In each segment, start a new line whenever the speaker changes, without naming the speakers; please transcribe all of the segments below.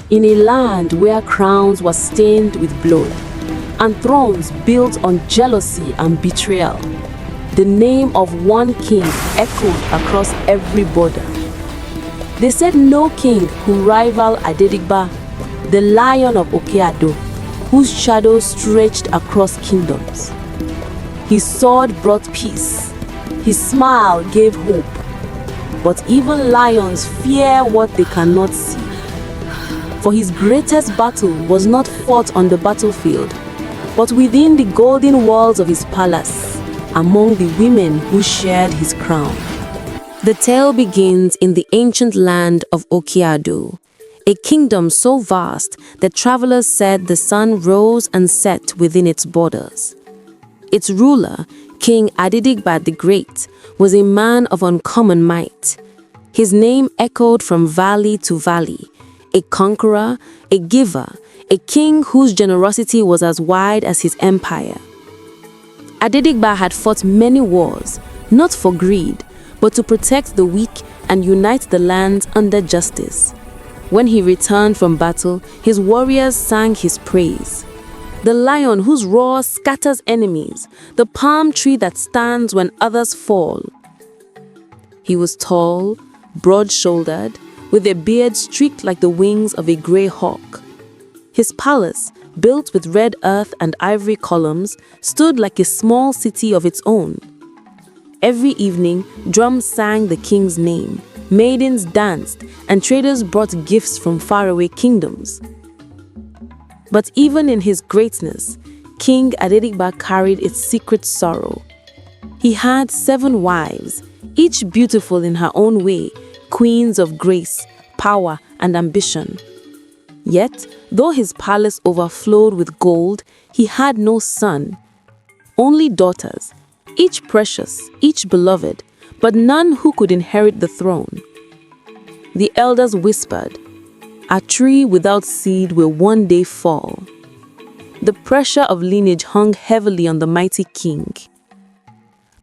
in a land where crowns were stained with blood and thrones built on jealousy and betrayal, the name of one king echoed across every border. They said no king could rival Adedigba, the lion of Okeado, whose shadow stretched across kingdoms. His sword brought peace, his smile gave hope, but even lions fear what they cannot see. For his greatest battle was not fought on the battlefield, but within the golden walls of his palace, among the women who shared his crown. The tale begins in the ancient land of Okeado, a kingdom so vast that travelers said the sun rose and set within its borders. Its ruler, King Adedigba the Great, was a man of uncommon might. His name echoed from valley to valley, a conqueror, a giver, a king whose generosity was as wide as his empire. Adedigba had fought many wars, not for greed, but to protect the weak and unite the lands under justice. When he returned from battle, his warriors sang his praise. The lion whose roar scatters enemies, the palm tree that stands when others fall. He was tall, broad-shouldered, with a beard streaked like the wings of a grey hawk. His palace, built with red earth and ivory columns, stood like a small city of its own. Every evening, drums sang the king's name, maidens danced, and traders brought gifts from faraway kingdoms. But even in his greatness, King Adedigba carried its secret sorrow. He had 7 wives, each beautiful in her own way, queens of grace, power, and ambition. Yet, though his palace overflowed with gold, he had no son. Only daughters, each precious, each beloved, but none who could inherit the throne. The elders whispered, "A tree without seed will one day fall." The pressure of lineage hung heavily on the mighty king.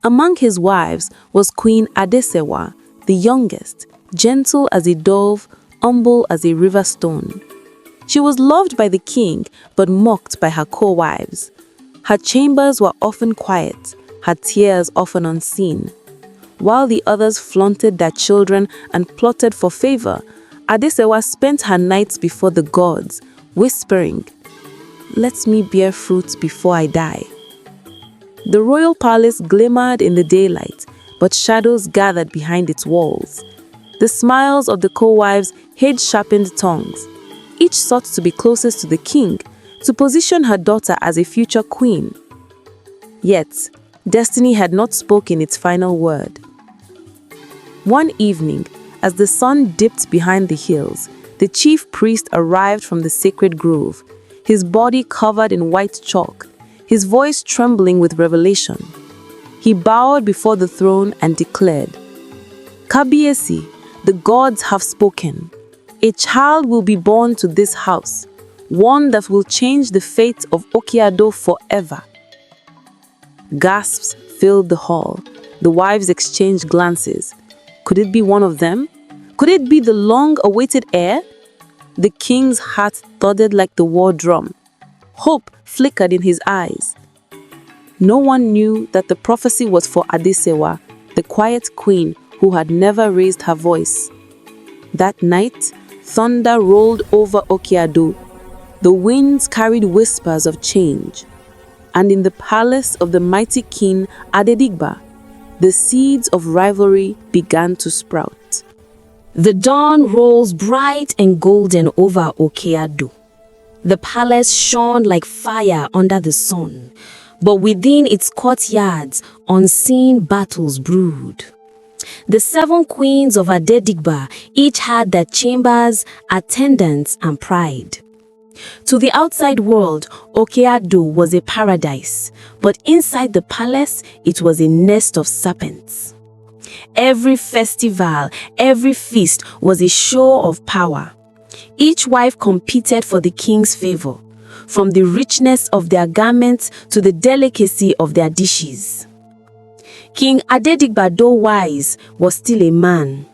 Among his wives was Queen Adesewa, the youngest, gentle as a dove, humble as a river stone. She was loved by the king, but mocked by her co-wives. Her chambers were often quiet, her tears often unseen. While the others flaunted their children and plotted for favor, Adesewa spent her nights before the gods, whispering, "Let me bear fruit before I die." The royal palace glimmered in the daylight, but shadows gathered behind its walls. The smiles of the co-wives hid sharpened tongues. Each sought to be closest to the king, to position her daughter as a future queen. Yet, destiny had not spoken its final word. One evening, as the sun dipped behind the hills, the chief priest arrived from the sacred grove, his body covered in white chalk, his voice trembling with revelation. He bowed before the throne and declared, "Kabiesi, the gods have spoken. A child will be born to this house, one that will change the fate of Okeado forever." Gasps filled the hall. The wives exchanged glances. Could it be one of them? Could it be the long-awaited heir? The king's heart thudded like the war drum. Hope flickered in his eyes. No one knew that the prophecy was for Adesewa, the quiet queen who had never raised her voice. That night, thunder rolled over Okeado. The winds carried whispers of change. And in the palace of the mighty king Adedigba, the seeds of rivalry began to sprout. The dawn rose bright and golden over Okeado. The palace shone like fire under the sun, but within its courtyards, unseen battles brewed. The 7 queens of Adedigba each had their chambers, attendants, and pride. To the outside world, Okeado was a paradise, but inside the palace, it was a nest of serpents. Every festival, every feast was a show of power. Each wife competed for the king's favor, from the richness of their garments to the delicacy of their dishes. King Adedigba, though wise, was still a man.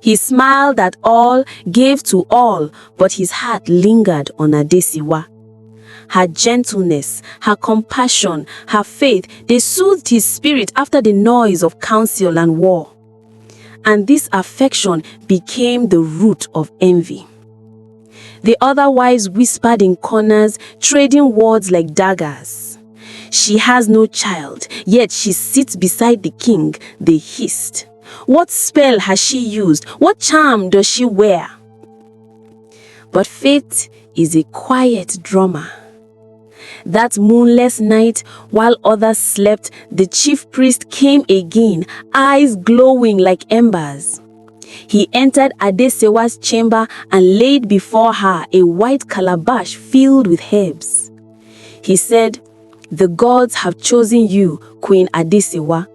He smiled at all, gave to all, but his heart lingered on Adesiwa. Her gentleness, her compassion, her faith, they soothed his spirit after the noise of council and war. And this affection became the root of envy. The other wives whispered in corners, trading words like daggers. She has no child, yet she sits beside the king, they hissed. What spell has she used? What charm does she wear? But fate is a quiet drummer. That moonless night, while others slept, the chief priest came again, eyes glowing like embers. He entered Adesewa's chamber and laid before her a white calabash filled with herbs. He said, "The gods have chosen you, Queen Adesewa.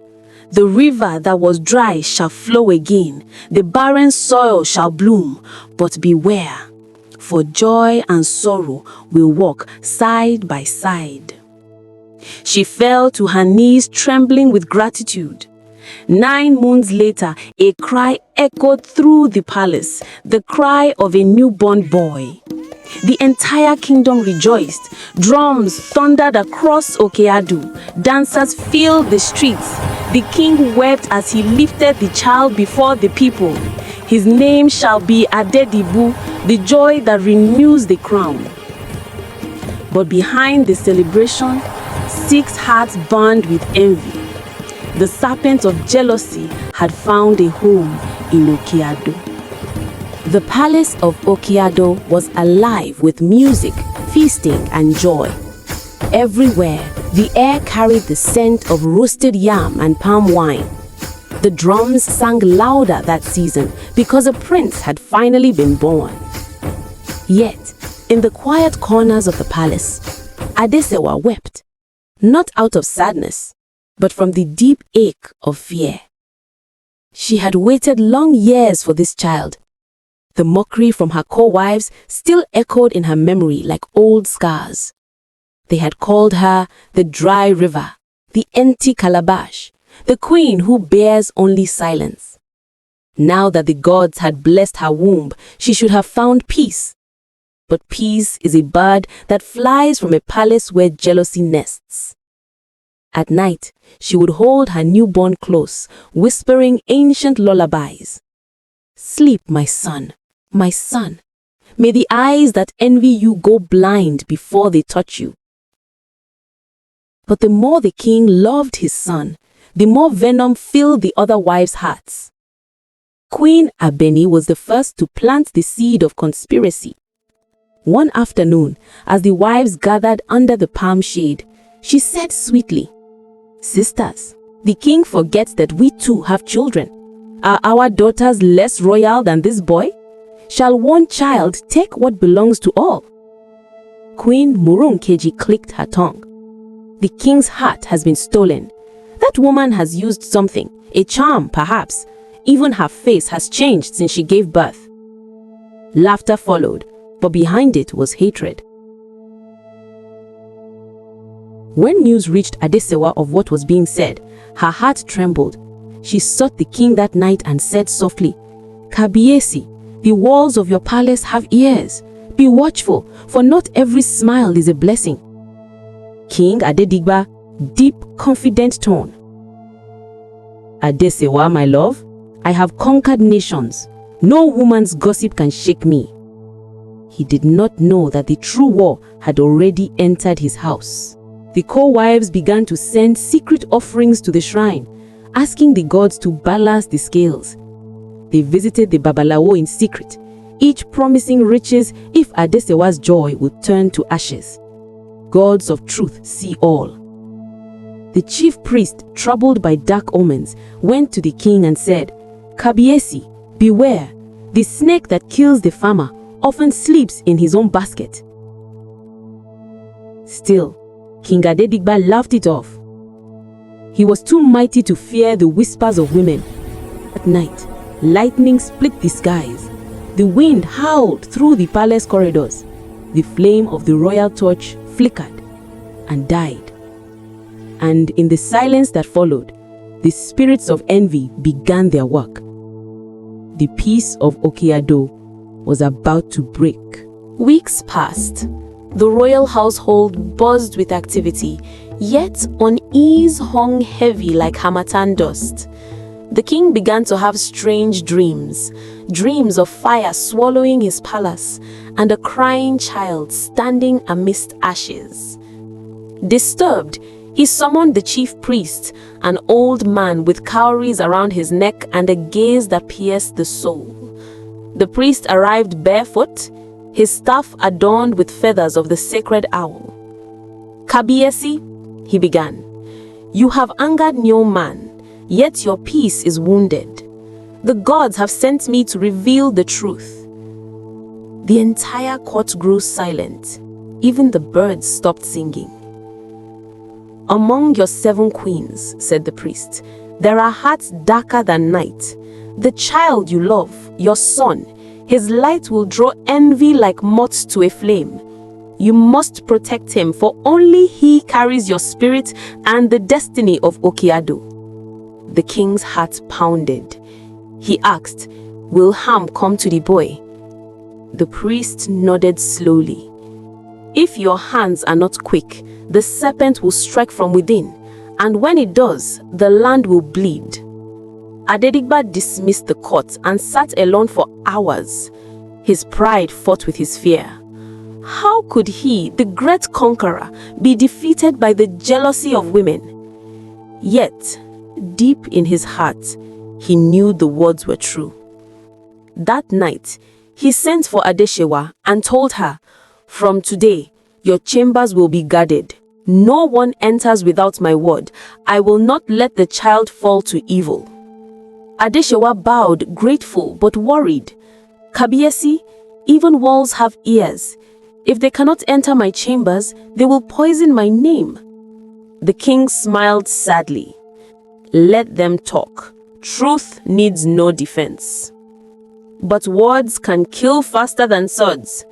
The river that was dry shall flow again, the barren soil shall bloom, but beware, for joy and sorrow will walk side by side." She fell to her knees trembling with gratitude. 9 moons later, a cry echoed through the palace, the cry of a newborn boy. The entire kingdom rejoiced. Drums thundered across Okeadu. Dancers filled the streets. The king wept as he lifted the child before the people. His name shall be Adedibu, the joy that renews the crown. But behind the celebration, 6 hearts burned with envy. The serpent of jealousy had found a home in Okeado. The palace of Okeado was alive with music, feasting, and joy. Everywhere, the air carried the scent of roasted yam and palm wine. The drums sang louder that season because a prince had finally been born. Yet, in the quiet corners of the palace, Adesewa wept, not out of sadness, but from the deep ache of fear. She had waited long years for this child. The mockery from her co-wives still echoed in her memory like old scars. They had called her the dry river, the empty calabash, the queen who bears only silence. Now that the gods had blessed her womb, she should have found peace. But peace is a bird that flies from a palace where jealousy nests. At night, she would hold her newborn close, whispering ancient lullabies. "Sleep, my son, my son. May the eyes that envy you go blind before they touch you." But the more the king loved his son, the more venom filled the other wives' hearts. Queen Abeni was the first to plant the seed of conspiracy. One afternoon, as the wives gathered under the palm shade, she said sweetly, "Sisters, the king forgets that we too have children. Are our daughters less royal than this boy? Shall one child take what belongs to all?" Queen Murunkeji clicked her tongue. "The king's heart has been stolen. That woman has used something, a charm perhaps. Even her face has changed since she gave birth." Laughter followed, but behind it was hatred. When news reached Adesewa of what was being said, her heart trembled. She sought the king that night and said softly, "Kabiesi, the walls of your palace have ears. Be watchful, for not every smile is a blessing." King Adedigba, deep, confident tone. "Adesewa, my love, I have conquered nations. No woman's gossip can shake me." He did not know that the true war had already entered his house. The co-wives began to send secret offerings to the shrine, asking the gods to balance the scales. They visited the Babalawo in secret, each promising riches if Adesewa's joy would turn to ashes. Gods of truth see all. The chief priest, troubled by dark omens, went to the king and said, "Kabiesi, beware. The snake that kills the farmer often sleeps in his own basket." Still, King Adedigba laughed it off. He was too mighty to fear the whispers of women. At night, lightning split the skies. The wind howled through the palace corridors. The flame of the royal torch flickered and died. And in the silence that followed, the spirits of envy began their work. the peace of Okeado was about to break. Weeks passed. The royal household buzzed with activity, yet unease hung heavy like harmattan dust. The king began to have strange dreams of fire swallowing his palace and a crying child standing amidst ashes. Disturbed, he summoned the chief priest, an old man with cowries around his neck and a gaze that pierced the soul. The priest arrived barefoot, his staff adorned with feathers of the sacred owl. "Kabiesi," he began, "you have angered no man, yet your peace is wounded. The gods have sent me to reveal the truth." The entire court grew silent. Even the birds stopped singing. "Among your 7 queens," said the priest, "there are hearts darker than night. The child you love, your son, his light will draw envy like moths to a flame. You must protect him, for only he carries your spirit and the destiny of Okeado." The king's heart pounded. He asked, "Will harm come to the boy?" The priest nodded slowly. "If your hands are not quick, the serpent will strike from within, and when it does, the land will bleed." Adedigba dismissed the court and sat alone for hours. His pride fought with his fear. How could he, the great conqueror, be defeated by the jealousy of women? Yet, deep in his heart, he knew the words were true. That night, he sent for Adeshewa and told her, "From today, your chambers will be guarded. No one enters without my word. I will not let the child fall to evil." Adeshewa bowed, grateful but worried. "Kabiesi, even walls have ears. If they cannot enter my chambers, they will poison my name." The king smiled sadly. "Let them talk. Truth needs no defense." But words can kill faster than swords.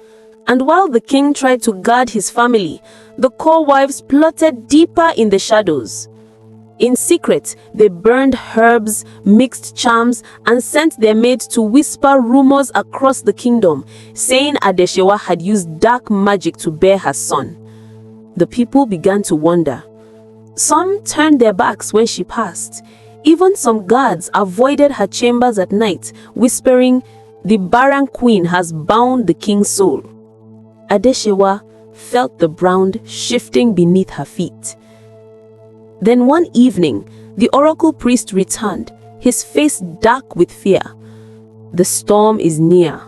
And while the king tried to guard his family, the co-wives plotted deeper in the shadows. In secret, they burned herbs, mixed charms, and sent their maids to whisper rumors across the kingdom, saying Adeshewa had used dark magic to bear her son. The people began to wonder. Some turned their backs when she passed. Even some guards avoided her chambers at night, whispering, "The barren queen has bound the king's soul." Adeshewa felt the ground shifting beneath her feet. Then one evening, the oracle priest returned, his face dark with fear. "The storm is near.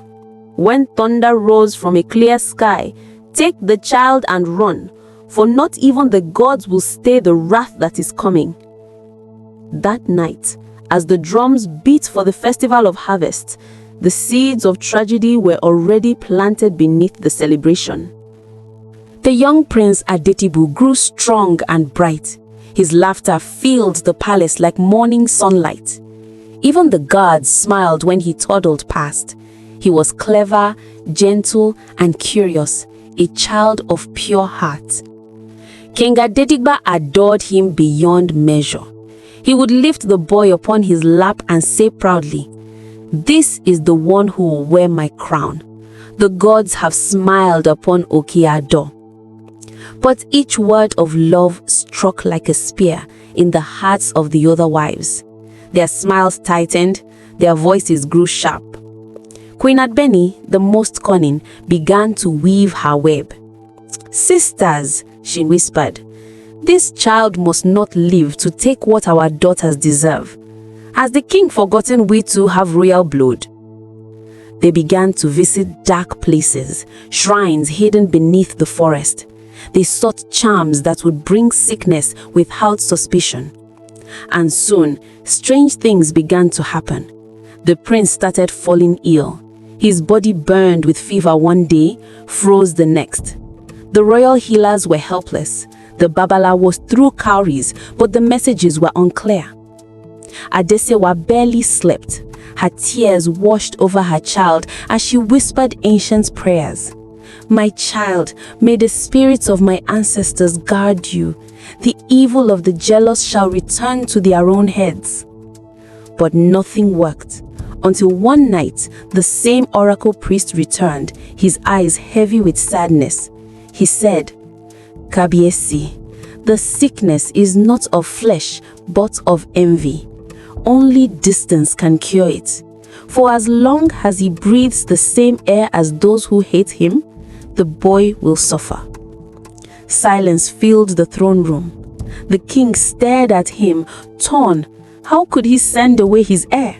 When thunder roars from a clear sky, take the child and run, for not even the gods will stay the wrath that is coming." That night, as the drums beat for the festival of harvest, the seeds of tragedy were already planted beneath the celebration. The young prince Adedibu grew strong and bright. His laughter filled the palace like morning sunlight. Even the guards smiled when he toddled past. He was clever, gentle, and curious, a child of pure heart. King Adedigba adored him beyond measure. He would lift the boy upon his lap and say proudly, "This is the one who will wear my crown. The gods have smiled upon Okeado." But each word of love struck like a spear in the hearts of the other wives. Their smiles tightened, their voices grew sharp. Queen Adbeni, the most cunning, began to weave her web. "Sisters," she whispered, "this child must not live to take what our daughters deserve. Has the king forgotten we too have royal blood?" They began to visit dark places, shrines hidden beneath the forest. They sought charms that would bring sickness without suspicion. And soon, strange things began to happen. The prince started falling ill. His body burned with fever one day, froze the next. The royal healers were helpless. The Babalawos threw cowries, but the messages were unclear. Adesewa barely slept. Her tears washed over her child as she whispered ancient prayers. "My child, may the spirits of my ancestors guard you. The evil of the jealous shall return to their own heads." But nothing worked. until one night the same oracle priest returned, his eyes heavy with sadness. He said, "Kabiesi, the sickness is not of flesh, but of envy. Only distance can cure it. For as long as he breathes the same air as those who hate him, the boy will suffer." Silence filled the throne room. The king stared at him, torn. How could he send away his heir?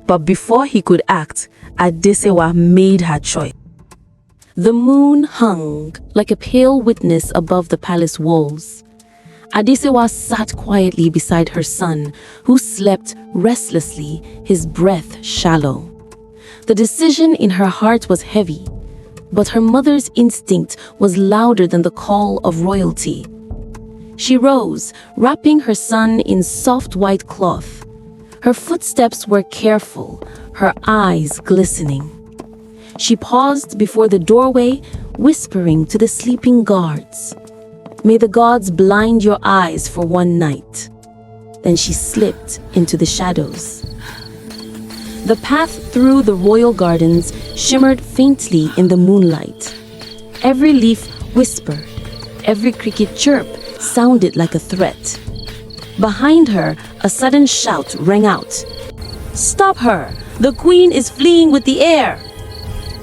But before he could act, Adesewa made her choice. The moon hung like a pale witness above the palace walls. Adesewa sat quietly beside her son, who slept restlessly, his breath shallow. The decision in her heart was heavy, but her mother's instinct was louder than the call of royalty. She rose, wrapping her son in soft white cloth. Her footsteps were careful, her eyes glistening. She paused before the doorway, whispering to the sleeping guards, "May the gods blind your eyes for one night." Then she slipped into the shadows. The path through the royal gardens shimmered faintly in the moonlight. Every leaf whispered, every cricket chirp sounded like a threat. Behind her, a sudden shout rang out. "Stop her! The queen is fleeing with the air!"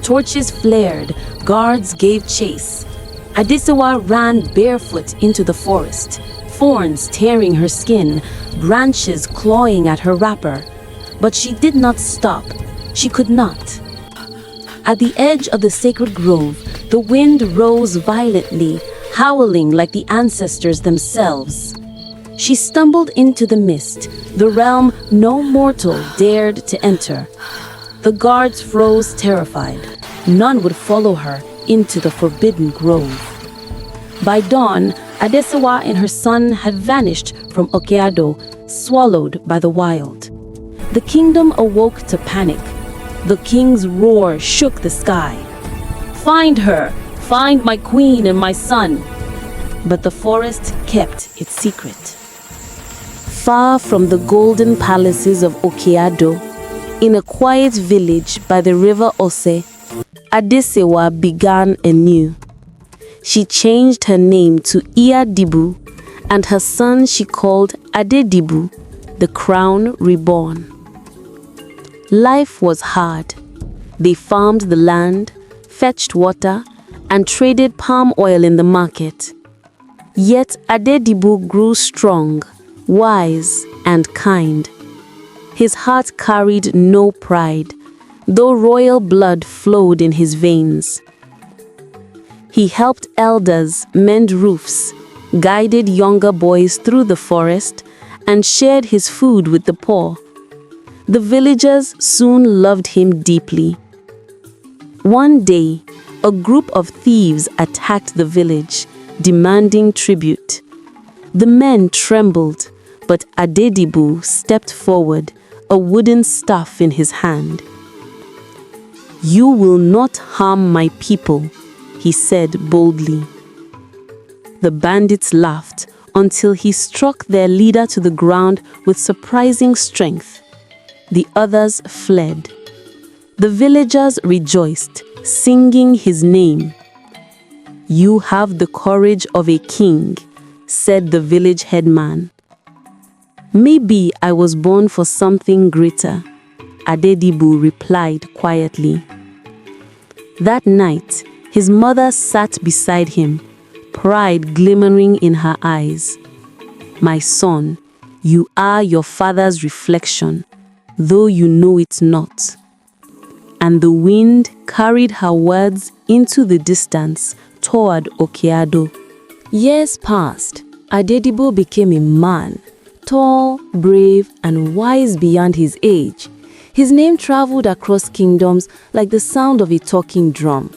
Torches flared, guards gave chase. Adesewa ran barefoot into the forest, thorns tearing her skin, branches clawing at her wrapper. But she did not stop. She could not. At the edge of the sacred grove, the wind rose violently, howling like the ancestors themselves. She stumbled into the mist, the realm no mortal dared to enter. The guards froze terrified. None would follow her into the forbidden grove. By dawn, Adesewa and her son had vanished from Okeado, swallowed by the wild. The kingdom awoke to panic. The king's roar shook the sky. "Find her! Find my queen and my son!" But the forest kept its secret. Far from the golden palaces of Okeado, in a quiet village by the river Ose, Adesewa began anew. She changed her name to Adedibu, and her son she called Adedibu, the crown reborn. Life was hard. They farmed the land, fetched water, and traded palm oil in the market. Yet Adedibu grew strong, wise, and kind. His heart carried no pride, though royal blood flowed in his veins. He helped elders mend roofs, guided younger boys through the forest, and shared his food with the poor. The villagers soon loved him deeply. One day, a group of thieves attacked the village, demanding tribute. The men trembled, but Adedibu stepped forward, a wooden staff in his hand. "You will not harm my people," he said boldly. The bandits laughed until he struck their leader to the ground with surprising strength. The others fled. The villagers rejoiced, singing his name. "You have the courage of a king," said the village headman. "Maybe I was born for something greater," Adedibu replied quietly. That night, his mother sat beside him, pride glimmering in her eyes. "My son, you are your father's reflection, though you know it not." And the wind carried her words into the distance toward Okeado. Years passed. Adedibu became a man, tall, brave, and wise beyond his age. His name traveled across kingdoms like the sound of a talking drum.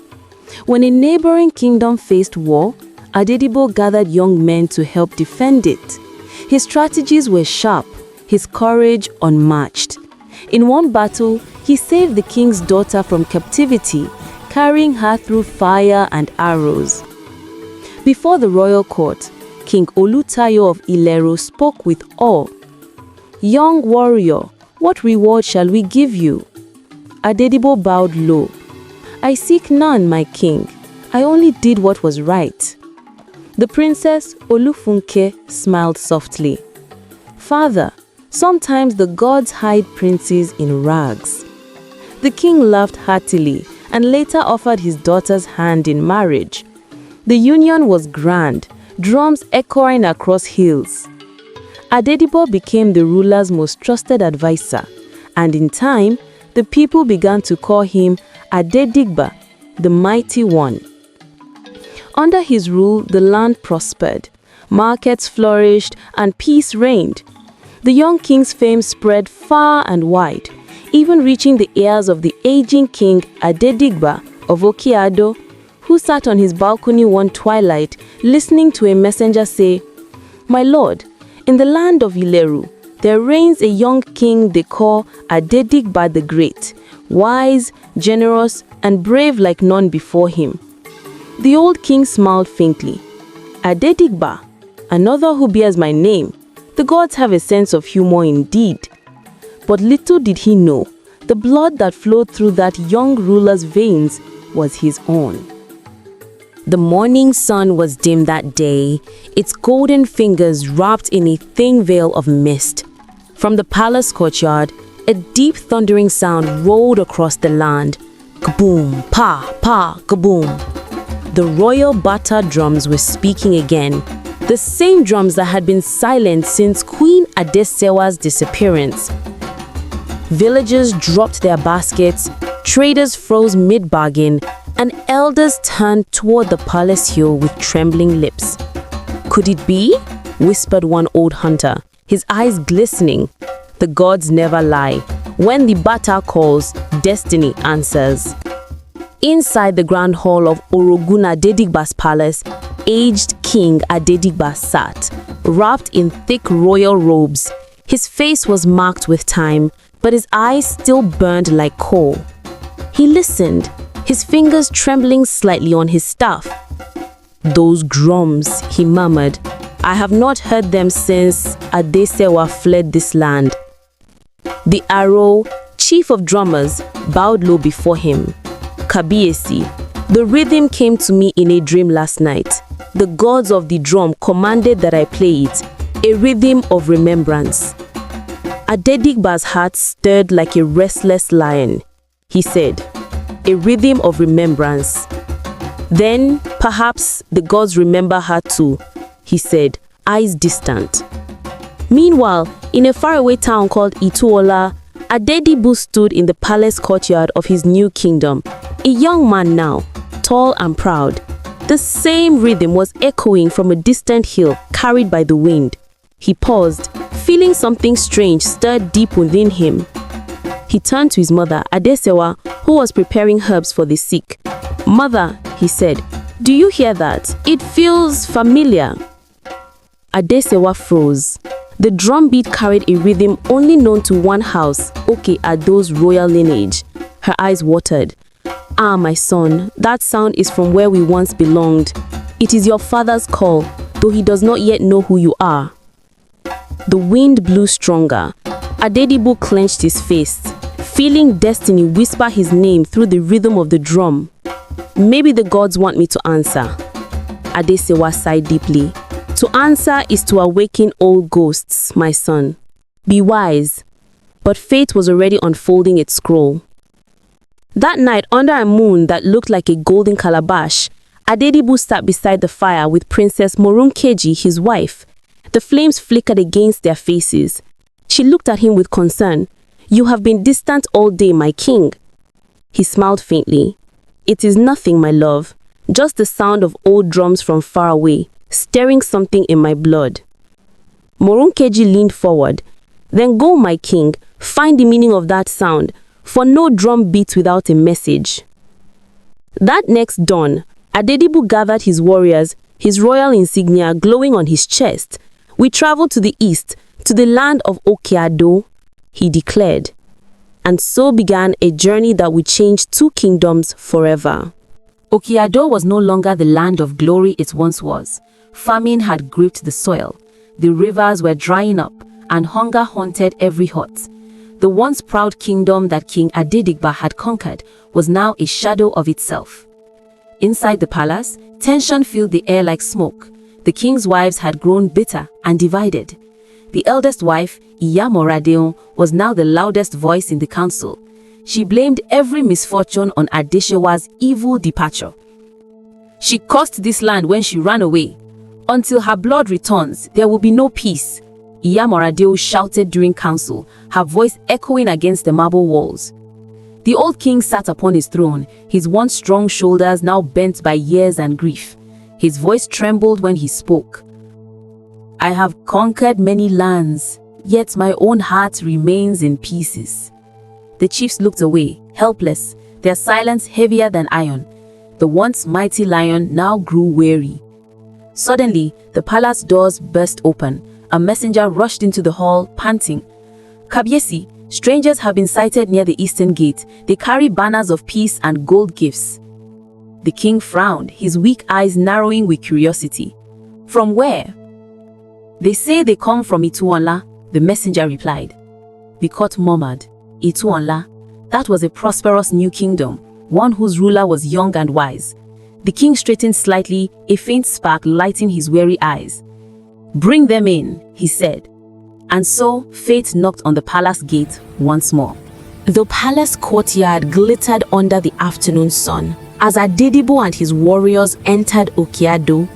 When a neighboring kingdom faced war, Adedibu gathered young men to help defend it. His strategies were sharp, his courage unmatched. In one battle, he saved the king's daughter from captivity, carrying her through fire and arrows. Before the royal court, King Olutayo of Ilero spoke with awe. "Young warrior, What reward shall we give you?" Adedibu bowed low. "I seek none, my king. I only did what was right." The princess Olufunke smiled softly. "Father, sometimes the gods hide princes in rags." The king laughed heartily and later offered his daughter's hand in marriage. The union was grand, drums echoing across hills. Adedibu became the ruler's most trusted advisor, and in time, the people began to call him Adedigba, the Mighty One. Under his rule, the land prospered, markets flourished, and peace reigned. The young king's fame spread far and wide, even reaching the ears of the aging king Adedigba of Okeado, who sat on his balcony one twilight listening to a messenger say, "My lord, in the land of Ileru, there reigns a young king they call Adedigba the Great, wise, generous, and brave like none before him." The old king smiled faintly. "Adedigba, another who bears my name. The gods have a sense of humor indeed." But little did he know, the blood that flowed through that young ruler's veins was his own. The morning sun was dim that day, its golden fingers wrapped in a thin veil of mist. From the palace courtyard, a deep thundering sound rolled across the land. Kaboom, pa, pa, kaboom. The royal bata drums were speaking again, the same drums that had been silent since Queen Adesewa's disappearance. Villagers dropped their baskets, traders froze mid-bargain, and elders turned toward the palace hill with trembling lips. "Could it be?" whispered one old hunter, his eyes glistening. The gods never lie. When the bata calls, destiny answers. Inside the grand hall of Orogun Adedigba's palace, aged King Adedigba sat, wrapped in thick royal robes. His face was marked with time, but his eyes still burned like coal. He listened, his fingers trembling slightly on his staff. "Those drums," he murmured. "I have not heard them since Adesewa fled this land." The Aro, chief of drummers, bowed low before him. "Kabiesi, the rhythm came to me in a dream last night. The gods of the drum commanded that I play it, a rhythm of remembrance." Adedigba's heart stirred like a restless lion. He said, "A rhythm of remembrance. Then, perhaps, the gods remember her too," he said, eyes distant. Meanwhile, in a faraway town called Ituola, Adedibu stood in the palace courtyard of his new kingdom, a young man now, tall and proud. The same rhythm was echoing from a distant hill, carried by the wind. He paused, feeling something strange stirred deep within him. He turned to his mother, Adesewa, who was preparing herbs for the sick. "Mother," he said, "do you hear that? It feels familiar." Adesewa froze. The drum beat carried a rhythm only known to one house, Okeado's royal lineage. Her eyes watered. "Ah, my son, that sound is from where we once belonged. It is your father's call, though he does not yet know who you are." The wind blew stronger. Adedibu clenched his fist, feeling destiny whisper his name through the rhythm of the drum. "Maybe the gods want me to answer." Adesewa sighed deeply. "To answer is to awaken old ghosts, my son. Be wise." But fate was already unfolding its scroll. That night, under a moon that looked like a golden calabash, Adedibu sat beside the fire with Princess Morunkeji, his wife. The flames flickered against their faces. She looked at him with concern. "You have been distant all day, my king." He smiled faintly. "It is nothing, my love. Just the sound of old drums from far away, stirring something in my blood." Morunkeji leaned forward. "Then go, my king, find the meaning of that sound, for no drum beats without a message." That next dawn, Adedibu gathered his warriors, his royal insignia glowing on his chest. "We traveled to the east, to the land of Okeado," he declared. And so began a journey that would change two kingdoms forever. Okeado was no longer the land of glory it once was. Famine had gripped the soil. The rivers were drying up, and hunger haunted every hut. The once proud kingdom that King Adedigba had conquered was now a shadow of itself. Inside the palace, tension filled the air like smoke. The king's wives had grown bitter and divided. The eldest wife, Iyamoradeon, was now the loudest voice in the council. She blamed every misfortune on Adeshewa's evil departure. She cursed this land when she ran away. Until her blood returns, there will be no peace, Iyamoradeon shouted during council, her voice echoing against the marble walls. The old king sat upon his throne, his once strong shoulders now bent by years and grief. His voice trembled when he spoke. I have conquered many lands, yet my own heart remains in pieces. The chiefs looked away, helpless, their silence heavier than iron. The once mighty lion now grew weary. Suddenly, the palace doors burst open. A messenger rushed into the hall, panting. Kabiesi, strangers have been sighted near the eastern gate. They carry banners of peace and gold gifts. The king frowned, his weak eyes narrowing with curiosity. From where? They say they come from Ituonla, the messenger replied. The court murmured. Ituonla, that was a prosperous new kingdom, one whose ruler was young and wise. The king straightened slightly, a faint spark lighting his weary eyes. Bring them in, he said. And so, fate knocked on the palace gate once more. The palace courtyard glittered under the afternoon sun as Adedibu and his warriors entered Okeado.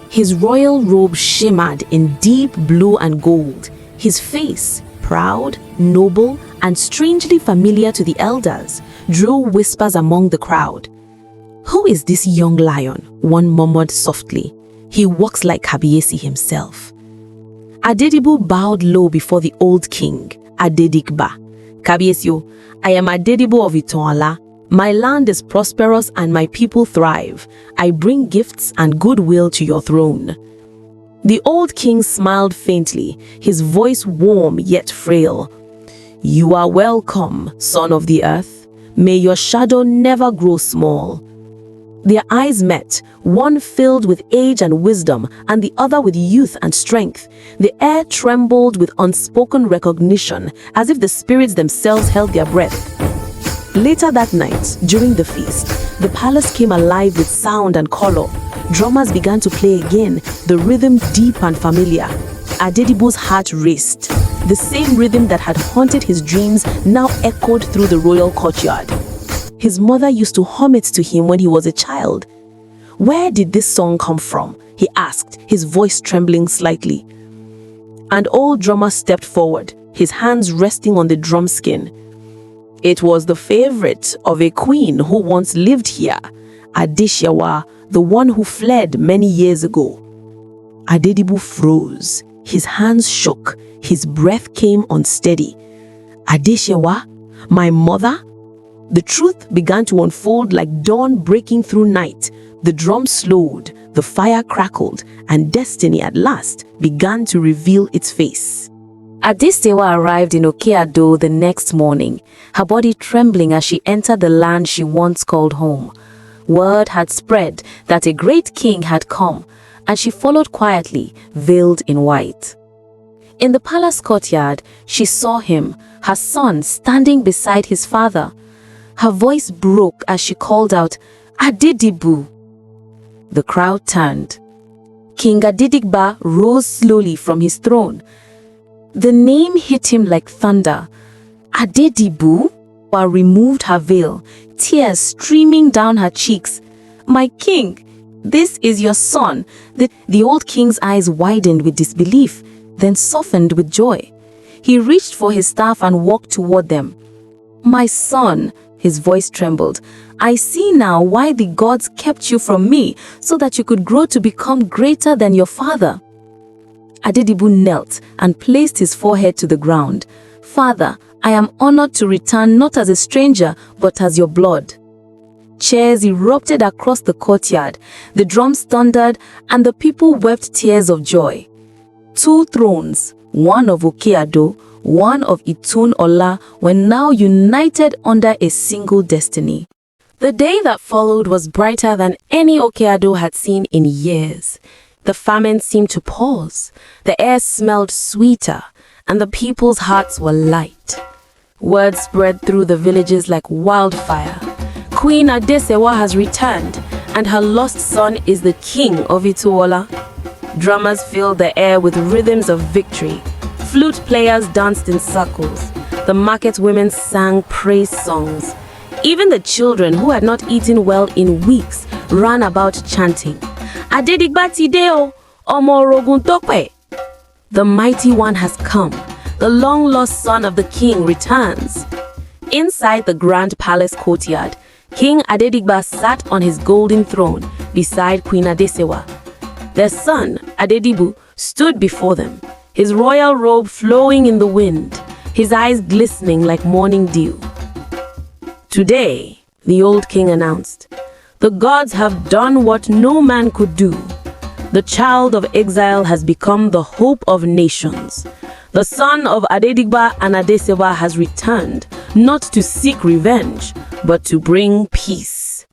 His royal robe shimmered in deep blue and gold, his face, proud, noble, and strangely familiar to the elders, drew whispers among the crowd. Who is this young lion? One murmured softly. He walks like Kabiesi himself. Adedibu bowed low before the old king, Adedigba. Kabiesio, I am Adedibu of Ituonla. My land is prosperous and my people thrive. I bring gifts and goodwill to your throne. The old king smiled faintly, his voice warm yet frail. You are welcome, son of the earth. May your shadow never grow small. Their eyes met, one filled with age and wisdom, and the other with youth and strength. The air trembled with unspoken recognition, as if the spirits themselves held their breath. Later that night, during the feast, the palace came alive with sound and color. Drummers began to play again, the rhythm deep and familiar. Adedibu's heart raced. The same rhythm that had haunted his dreams now echoed through the royal courtyard. His mother used to hum it to him when he was a child. Where did this song come from? He asked, his voice trembling slightly. An old drummer stepped forward, his hands resting on the drum skin. It was the favorite of a queen who once lived here, Adeshewa, the one who fled many years ago. Adedibu froze, his hands shook, his breath came unsteady. Adeshewa? My mother? The truth began to unfold like dawn breaking through night. The drum slowed, the fire crackled, and destiny at last began to reveal its face. Adeshewa arrived in Okeado the next morning, her body trembling as she entered the land she once called home. Word had spread that a great king had come, and she followed quietly, veiled in white. In the palace courtyard, she saw him, her son, standing beside his father. Her voice broke as she called out, Adedibu. The crowd turned. King Adedigba rose slowly from his throne. The name hit him like thunder. Adedibu? While removed her veil, tears streaming down her cheeks. My king, this is your son. The old king's eyes widened with disbelief, then softened with joy. He reached for his staff and walked toward them. My son, his voice trembled, I see now why the gods kept you from me, so that you could grow to become greater than your father. Adedibu knelt and placed his forehead to the ground. Father, I am honored to return not as a stranger, but as your blood. Cheers erupted across the courtyard, the drums thundered, and the people wept tears of joy. 2 thrones, one of Okeado, one of Ituonla, were now united under a single destiny. The day that followed was brighter than any Okeado had seen in years. The famine seemed to pause, the air smelled sweeter, and the people's hearts were light. Word spread through the villages like wildfire. Queen Adesewa has returned, and her lost son is the king of Ituola. Drummers filled the air with rhythms of victory. Flute players danced in circles. The market women sang praise songs. Even the children who had not eaten well in weeks ran about chanting, Adedigba tideo, omo orogun tope. The mighty one has come. The long-lost son of the king returns. Inside the grand palace courtyard, King Adedigba sat on his golden throne beside Queen Adesewa. Their son, Adedibu, stood before them, his royal robe flowing in the wind, his eyes glistening like morning dew. Today, the old king announced, the gods have done what no man could do. The child of exile has become the hope of nations. The son of Adedigba and Adesewa has returned, not to seek revenge, but to bring peace.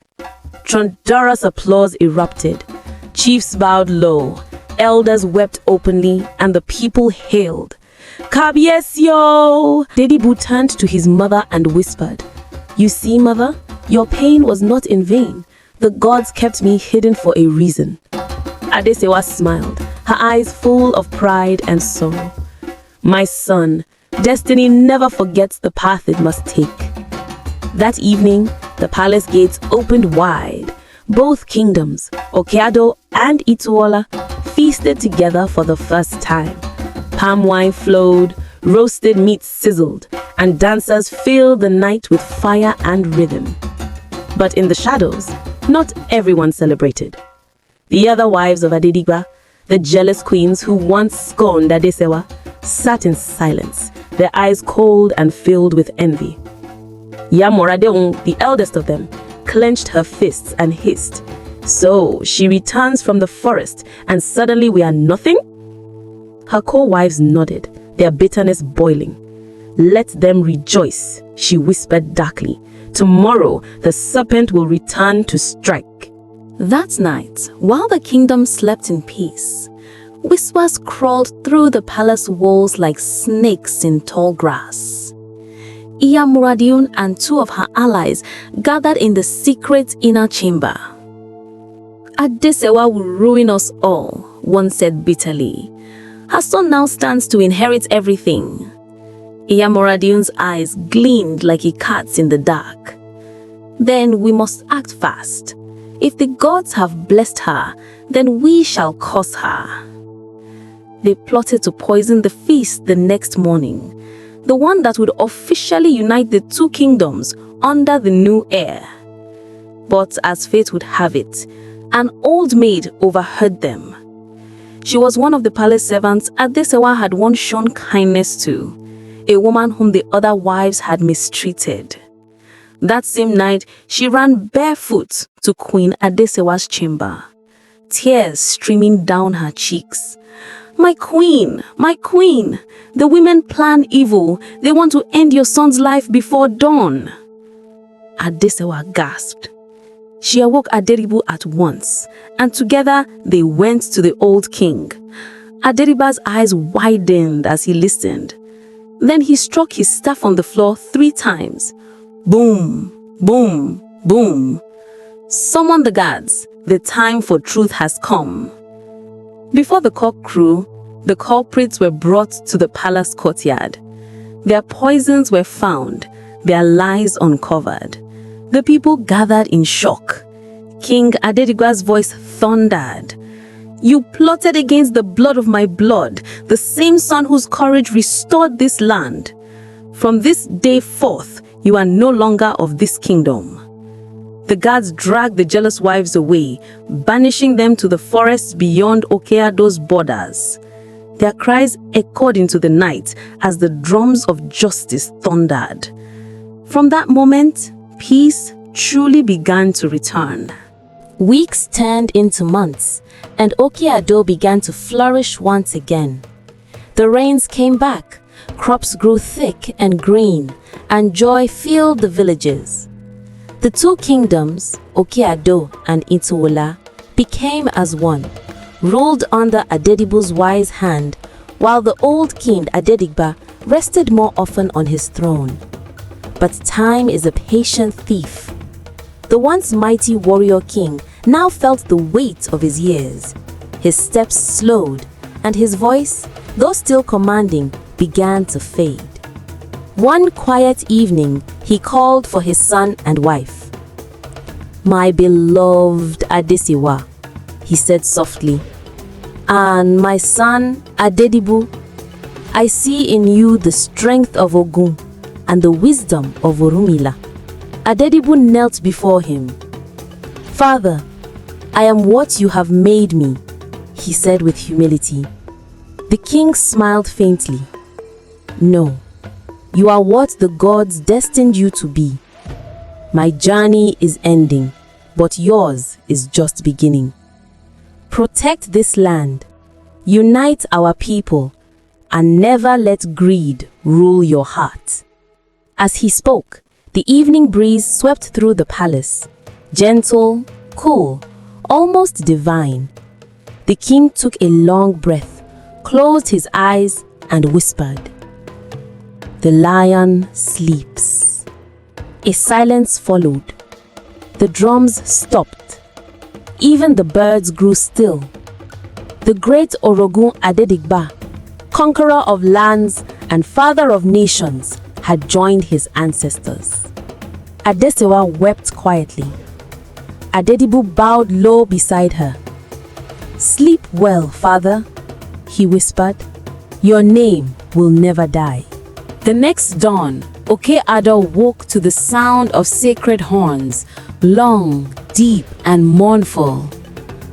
Thunderous applause erupted. Chiefs bowed low, elders wept openly, and the people hailed. Kabiesio! Adedibu turned to his mother and whispered, You see, mother, your pain was not in vain. The gods kept me hidden for a reason. Adesewa smiled, her eyes full of pride and sorrow. My son, destiny never forgets the path it must take. That evening, the palace gates opened wide. Both kingdoms, Okeado and Ituola, feasted together for the first time. Palm wine flowed, roasted meat sizzled, and dancers filled the night with fire and rhythm. But in the shadows, not everyone celebrated. The other wives of Adedigba, the jealous queens who once scorned Adesewa, sat in silence, their eyes cold and filled with envy. Yamoradeung, the eldest of them, clenched her fists and hissed, So she returns from the forest, and suddenly we are nothing? Her co-wives nodded, their bitterness boiling. Let them rejoice, she whispered darkly. Tomorrow the serpent will return to strike.
That night, while the kingdom slept in peace, whispers crawled through the palace walls like snakes in tall grass. Iya Muradiun and two of her allies gathered in the secret inner chamber. Adesewa will ruin us all, one said bitterly. Her son now stands to inherit everything. Iya Muradiun's eyes gleamed like a cat's in the dark. Then we must act fast. If the gods have blessed her, then we shall curse her. They plotted to poison the feast the next morning, the one that would officially unite the two kingdoms under the new heir. But as fate would have it, an old maid overheard them. She was one of the palace servants Adesewa had once shown kindness to, a woman whom the other wives had mistreated. That same night, she ran barefoot to Queen Adesewa's chamber, tears streaming down her cheeks. My queen, the women plan evil. They want to end your son's life before dawn. Adesewa gasped. She awoke Adedibu at once, and together they went to the old king. Adediba's eyes widened as he listened. Then he struck his staff on the floor 3 times. Boom, boom, boom. Summon the guards. The time for truth has come. Before the cock crew, the culprits were brought to the palace courtyard. Their poisons were found, their lies uncovered. The people gathered in shock. King Adedigba's voice thundered. You plotted against the blood of my blood, the same son whose courage restored this land. From this day forth, you are no longer of this kingdom. The guards dragged the jealous wives away, banishing them to the forests beyond Okeado's borders. Their cries echoed into the night as the drums of justice thundered. From that moment, peace truly began to return.
Weeks turned into months, and Okeado began to flourish once again. The rains came back, crops grew thick and green, and joy filled the villages. The two kingdoms, Okeado and Ituola, became as one, ruled under Adedibu's wise hand, while the old king Adedigba rested more often on his throne.
But time is a patient thief. The once mighty warrior king now felt the weight of his years. His steps slowed, and his voice, though still commanding, began to fade. One quiet evening, he called for his son and wife. "My beloved Adesiwa," he said softly, "and my son Adedibu, I see in you the strength of Ogun and the wisdom of Orumila." Adedibu knelt before him. "Father, I am what you have made me," he said with humility. The king smiled faintly. "No, you are what the gods destined you to be. My journey is ending, but yours is just beginning. Protect this land, unite our people, and never let greed rule your heart." As he spoke, the evening breeze swept through the palace, gentle, cool, almost divine. The king took a long breath, closed his eyes, and whispered, "The lion sleeps." A silence followed. The drums stopped. Even the birds grew still. The great Orogun Adedigba, conqueror of lands and father of nations, had joined his ancestors. Adesewa wept quietly. Adedibu bowed low beside her. "Sleep well, father," he whispered. "Your name will never die." The next dawn, Okeado woke to the sound of sacred horns, long, deep, and mournful.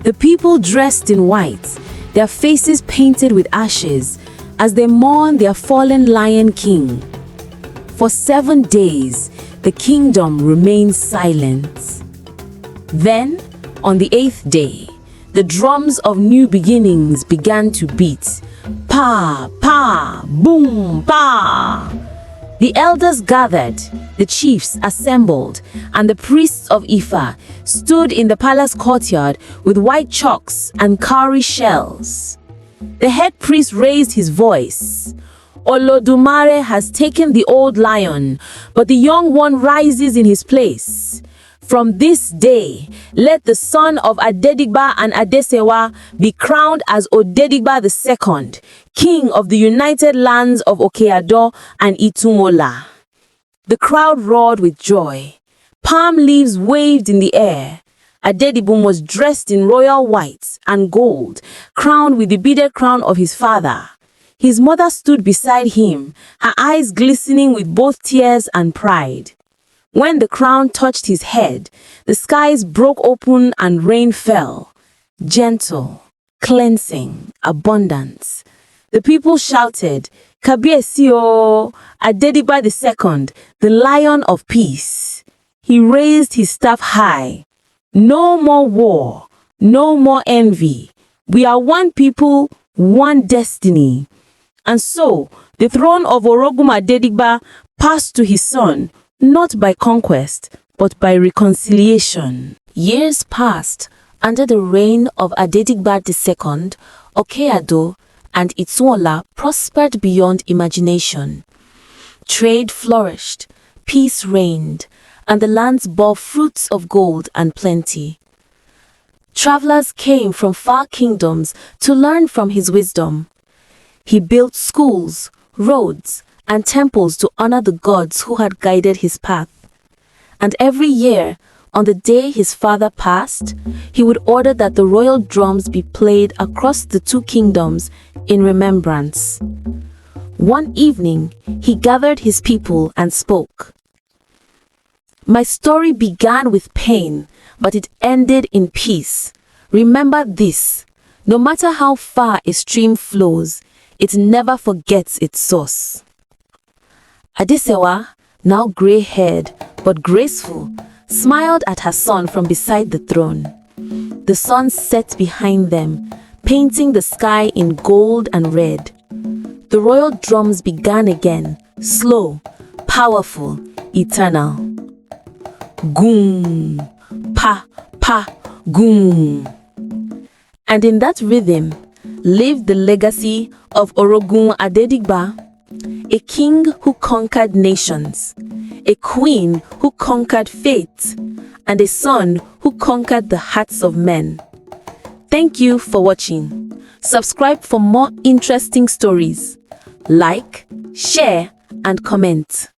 The people dressed in white, their faces painted with ashes, as they mourn their fallen lion king. For 7 days, the kingdom remained silent. Then, on the 8th day, the drums of new beginnings began to beat. Pa, pa, boom, pa. The elders gathered, the chiefs assembled, and the priests of Ifa stood in the palace courtyard with white chalks and cowrie shells. The head priest raised his voice. "Olodumare has taken the old lion, but the young one rises in his place. From this day, let the son of Adedigba and Adesewa be crowned as Adedigba the Great, king of the united lands of Okeado and Itumola." The crowd roared with joy. Palm leaves waved in the air. Adedibu was dressed in royal white and gold, crowned with the beaded crown of his father. His mother stood beside him, her eyes glistening with both tears and pride. When the crown touched his head, the skies broke open and rain fell. Gentle, cleansing, abundance. The people shouted, "Kabiesi o, Adedigba the Second, the Lion of Peace." He raised his staff high. "No more war, no more envy. We are one people, one destiny." And so, the throne of Orogum Adedigba passed to his son, not by conquest, but by reconciliation. Years passed under the reign of Adedigba II. Okeado and Ituola prospered beyond imagination. Trade flourished, peace reigned, and the lands bore fruits of gold and plenty. Travelers came from far kingdoms to learn from his wisdom. He built schools, roads, and temples to honor the gods who had guided his path. And every year, on the day his father passed, he would order that the royal drums be played across the two kingdoms in remembrance. One evening, he gathered his people and spoke. "My story began with pain, but it ended in peace. Remember this, no matter how far a stream flows, it never forgets its source." Adesewa, now gray-haired but graceful, smiled at her son from beside the throne. The sun set behind them, painting the sky in gold and red. The royal drums began again, slow, powerful, eternal. Goom, pa, pa, goom. And in that rhythm lived the legacy of Orogun Adedigba, A king who conquered nations, a queen who conquered fate, and a son who conquered the hearts of men. Thank you for watching. Subscribe for more interesting stories. Like, share, and comment.